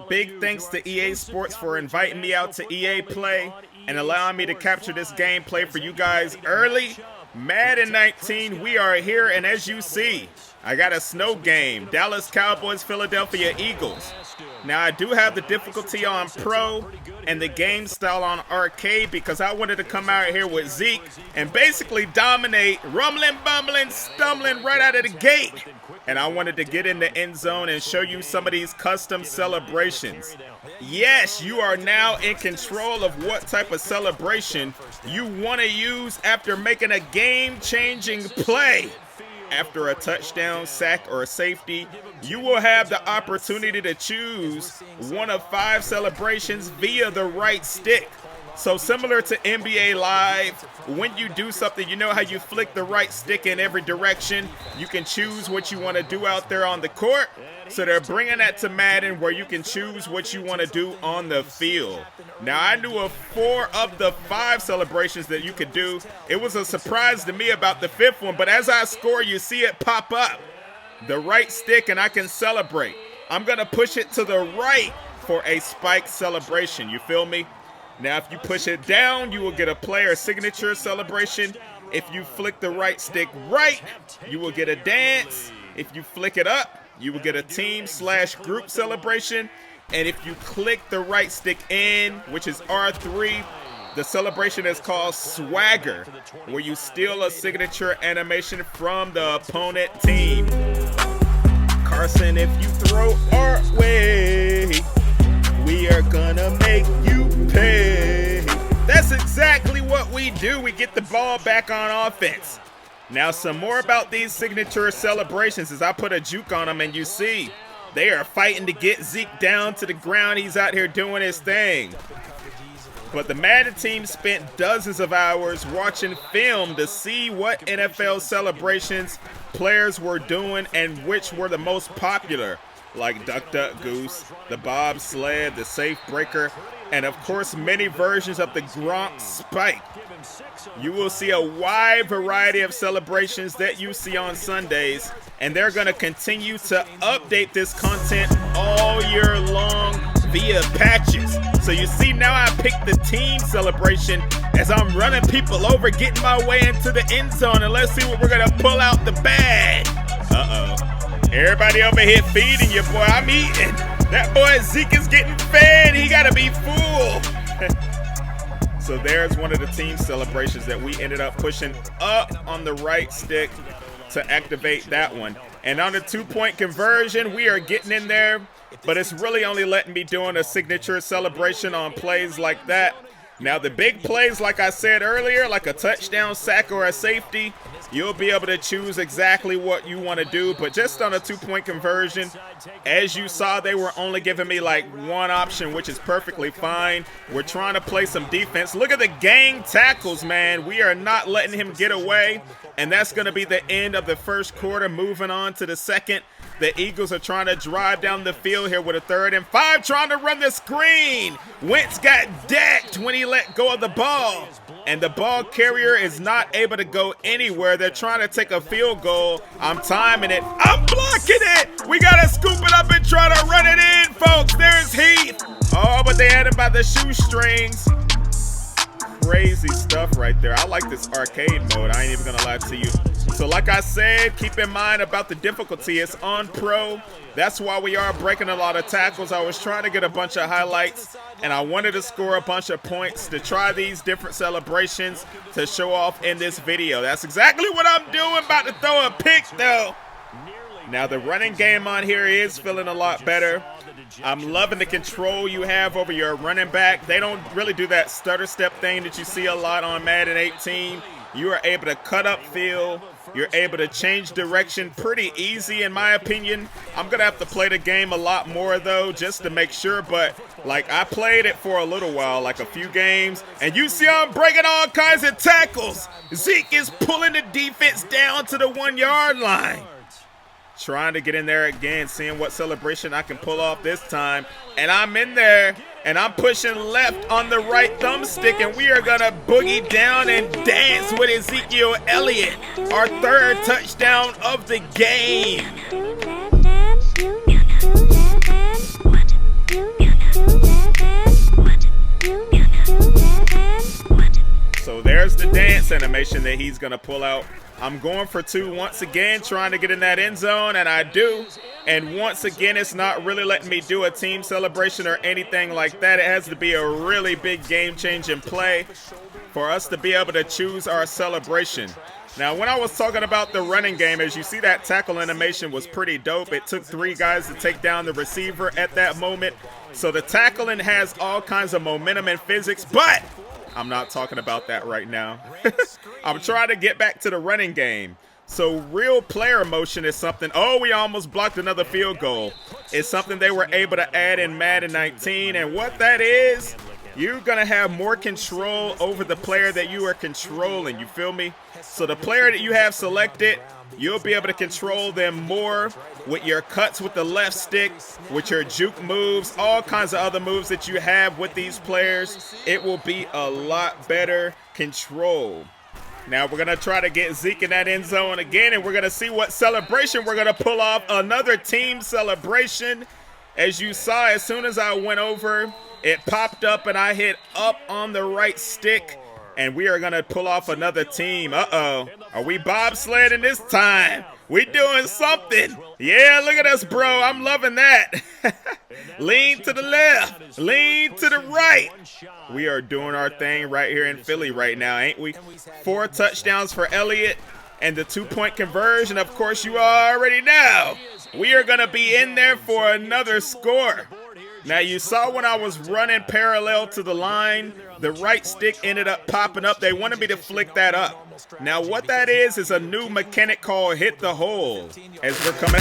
Big thanks to EA Sports for inviting me out to EA Play and allowing me to capture this gameplay for you guys early. Madden 19, we are here, and as you see, I got a snow game, Dallas Cowboys, Philadelphia Eagles. Now, I do have the difficulty on Pro and the game style on Arcade because I wanted to come out here with Zeke and basically dominate, rumbling, bumbling, stumbling right out of the gate. And I wanted to get in the end zone and show you some of these custom celebrations. Yes, you are now in control of what type of celebration you want to use after making a game-changing play. After a touchdown, sack, or a safety, you will have the opportunity to choose one of 5 celebrations via the right stick. So similar to NBA Live, when you do something, you know how you flick the right stick in every direction? You can choose what you want to do out there on the court. So they're bringing that to Madden where you can choose what you want to do on the field. Now, I knew of 4 of the 5 celebrations that you could do. It was a surprise to me about the 5th one, but as I score, you see it pop up. The right stick, and I can celebrate. I'm going to push it to the right for a spike celebration. You feel me? Now, if you push it down, you will get a player signature celebration. If you flick the right stick right, you will get a dance. If you flick it up, you will get a team/group celebration. And if you click the right stick in, which is R3, the celebration is called Swagger, where you steal a signature animation from the opponent team. Carson, if you throw our way, we are gonna make you pay. That's exactly what we do. We get the ball back on offense. Now, some more about these signature celebrations as I put a juke on them, and you see they are fighting to get Zeke down to the ground. He's out here doing his thing. But the Madden team spent dozens of hours watching film to see what NFL celebrations players were doing and which were the most popular, like Duck Duck Goose, the Bob Sled, the Safe Breaker, and of course many versions of the Gronk Spike. You will see a wide variety of celebrations that you see on Sundays, and they're going to continue to update this content all year long via patches. So you see now I picked the team celebration as I'm running people over, getting my way into the end zone, and let's see what we're going to pull out the bag. Everybody over here feeding you, boy. I'm eating. That boy Zeke is getting fed. He got to be full. So there's one of the team celebrations that we ended up pushing up on the right stick to activate that one. And on the 2-point conversion, we are getting in there, but it's really only letting me doing a signature celebration on plays like that. Now, the big plays, like I said earlier, like a touchdown, sack, or a safety, you'll be able to choose exactly what you want to do. But just on a 2-point conversion, as you saw, they were only giving me like one option, which is perfectly fine. We're trying to play some defense. Look at the gang tackles, man. We are not letting him get away. And that's going to be the end of the first quarter. Moving on to the second. The Eagles are trying to drive down the field here with a 3rd and 5, trying to run the screen. Wentz got decked when he let go of the ball, and the ball carrier is not able to go anywhere. They're trying to take a field goal. I'm timing it. I'm blocking it. We got to scoop it up and try to run it in, folks. There's Heath. Oh, but they had him by the shoestrings. Crazy stuff right there. I like this arcade mode. I ain't even gonna lie to you. So like I said, keep in mind about the difficulty. It's on Pro. That's why we are breaking a lot of tackles. I was trying to get a bunch of highlights, and I wanted to score a bunch of points to try these different celebrations to show off in this video. That's exactly what I'm doing. About to throw a pick though. Now the running game on here is feeling a lot better. I'm loving the control you have over your running back. They don't really do that stutter step thing that you see a lot on Madden 18. You are able to cut up field. You're able to change direction pretty easy, in my opinion. I'm going to have to play the game a lot more, though, just to make sure. But, like, I played it for a little while, like a few games. And you see I'm breaking all kinds of tackles. Zeke is pulling the defense down to the 1-yard line. Trying to get in there again, seeing what celebration I can pull off this time. And I'm in there, and I'm pushing left on the right thumbstick, and we are going to boogie down and dance with Ezekiel Elliott, our 3rd touchdown of the game. dance animation that he's going to pull out. I'm going for 2 once again, trying to get in that end zone, and I do. And once again, it's not really letting me do a team celebration or anything like that. It has to be a really big game-changing play for us to be able to choose our celebration. Now, when I was talking about the running game, as you see, that tackle animation was pretty dope. It took 3 guys to take down the receiver at that moment. So the tackling has all kinds of momentum and physics, but I'm not talking about that right now. I'm trying to get back to the running game. So real player motion is something. Oh, we almost blocked another field goal. It's something they were able to add in Madden 19. And what that is, you're going to have more control over the player that you are controlling. You feel me? So the player that you have selected, you'll be able to control them more with your cuts with the left stick, with your juke moves, all kinds of other moves that you have with these players. It will be a lot better control. Now we're going to try to get Zeke in that end zone again, and we're going to see what celebration we're going to pull off. Another team celebration. As you saw, as soon as I went over, it popped up and I hit up on the right stick. And we are going to pull off another team. Uh-oh. Are we bobsledding this time? We doing something. Yeah, look at us, bro. I'm loving that. Lean to the left. Lean to the right. We are doing our thing right here in Philly right now, ain't we? 4 touchdowns for Elliott and the 2-point conversion. Of course, you already know. We are going to be in there for another score. Now, you saw when I was running parallel to the line, the right stick ended up popping up. They wanted me to flick that up. Now, what that is a new mechanic called hit the hole. As we're coming.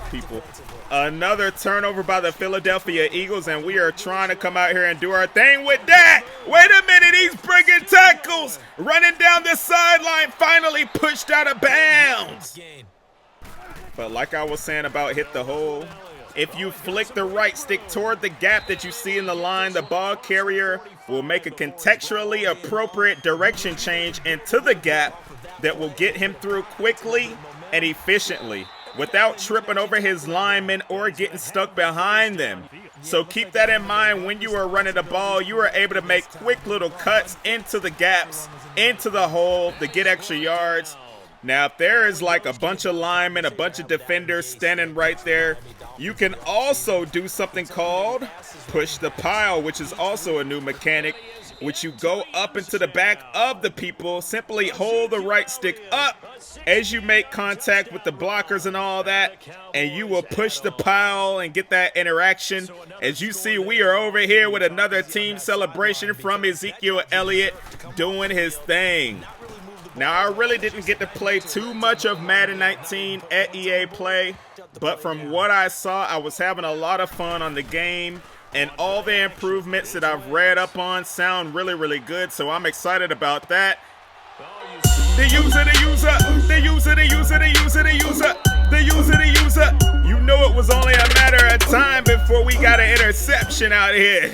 People. Another turnover by the Philadelphia Eagles, and we are trying to come out here and do our thing with that. Wait a minute, he's bringing tackles. Running down the sideline, finally pushed out of bounds. But like I was saying about hit the hole, if you flick the right stick toward the gap that you see in the line, the ball carrier will make a contextually appropriate direction change into the gap that will get him through quickly and efficiently without tripping over his linemen or getting stuck behind them. So keep that in mind when you are running the ball. You are able to make quick little cuts into the gaps, into the hole to get extra yards. Now, if there is like a bunch of linemen, a bunch of defenders standing right there, you can also do something called push the pile, which is also a new mechanic, which you go up into the back of the people, simply hold the right stick up as you make contact with the blockers and all that, and you will push the pile and get that interaction. As you see, we are over here with another team celebration from Ezekiel Elliott doing his thing. Now, I really didn't get to play too much of Madden 19 at EA Play, but from what I saw, I was having a lot of fun on the game. And all the improvements that I've read up on sound really, really good. So I'm excited about that. The user. You know it was only a matter of time before we got an interception out here.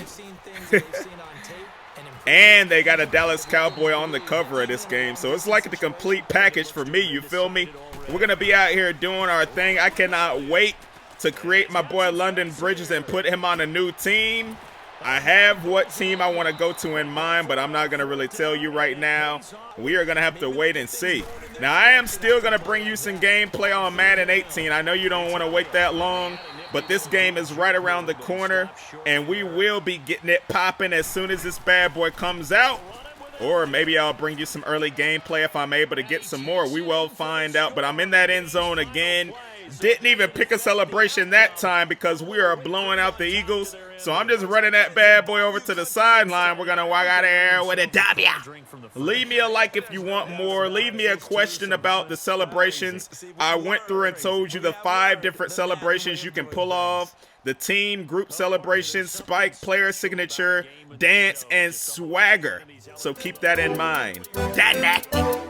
And they got a Dallas Cowboy on the cover of this game. So it's like the complete package for me, you feel me? We're going to be out here doing our thing. I cannot wait to create my boy London Bridges and put him on a new team. I have what team I want to go to in mind, but I'm not going to really tell you right now. We are going to have to wait and see. Now, I am still going to bring you some gameplay on Madden 18. I know you don't want to wait that long, but this game is right around the corner, and we will be getting it popping as soon as this bad boy comes out. Or maybe I'll bring you some early gameplay if I'm able to get some more. We will find out, but I'm in that end zone again. Didn't even pick a celebration that time because we are blowing out the Eagles. So I'm just running that bad boy over to the sideline. We're going to walk out of here with a W. Leave me a like if you want more. Leave me a question about the celebrations. I went through and told you the 5 different celebrations you can pull off. The team, group celebration, spike, player signature, dance, and swagger. So keep that in mind. That nasty.